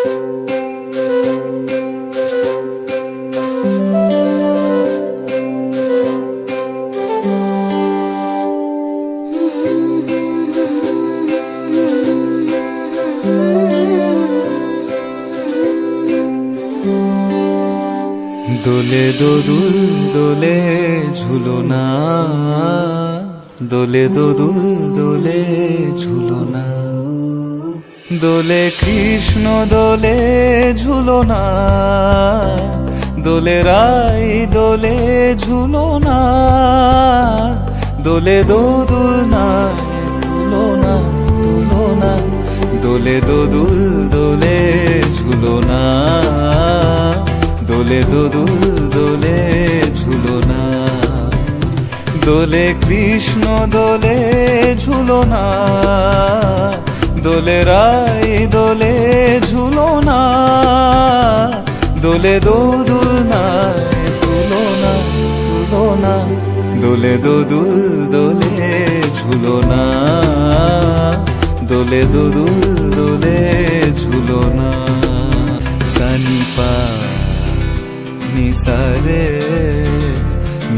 দোলে দোদুল দোলে ঝুলনা, দোলে দোদুল দোলে ঝুলনা, দোলে কৃষ্ণ দোলে ঝুলনা, দোলে রাই দোলে ঝুলনা, দোলে দোদুল না তুলনা তুলনা, দোলে দোদুল দোলে ঝুলনা, দোলে দোদুল দোলে ঝুলনা, দোলে কৃষ্ণ দোলে ঝুলনা, দোলে রাই দোলে ঝুলনা, দোলে দোদুল না তুলনা তুলনা, দোলে দোদুল দোলে ঝুলনা, দোলে দোদুল দোলে ঝুলনা। সানিপা নিসারে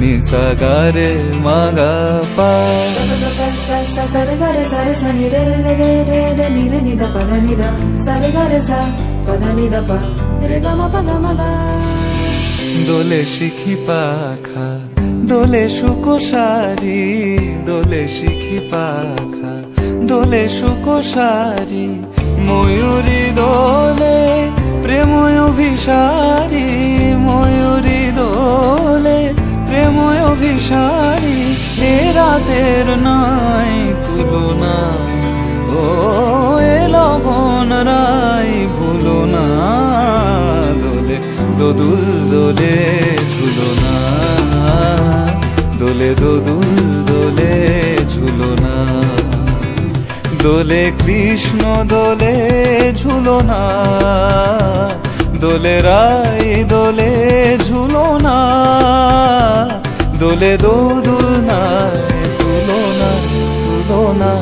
নিসাগারে মাগা পা, సరి గరి సరి సని రే రే రే రే రే ని రే ని ద ప ద ని ద సరి గరి స ప ద ని ద ప రే గ మ ప గ మ గ। দোলে শিখি পাখা দোলে সুকোসারি, দোলে শিখি পাখা দোলে সুকোসারি, ময়ূরী দোলে প্রেময় অভিসারী, ময়ূরী দোলে প্রেময় অভিসারী, এ রাতের নাই তুলনা, ও এ লগন রাই ভুলো না, দোলে দোদুল দোলে ঝুলনা, দোলে দোদুল দোলে ঝুলনা, দোলে কৃষ্ণ দোলে ঝুলনা, দোলে রাই দোলে ঝুলনা, দোলে দোদুল না তুলনা তুলনা,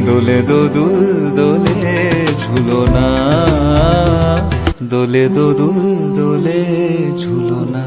দোলে দোদুল দোলে ঝুলনা, দোলে দোদুল দোলে ঝুলনা।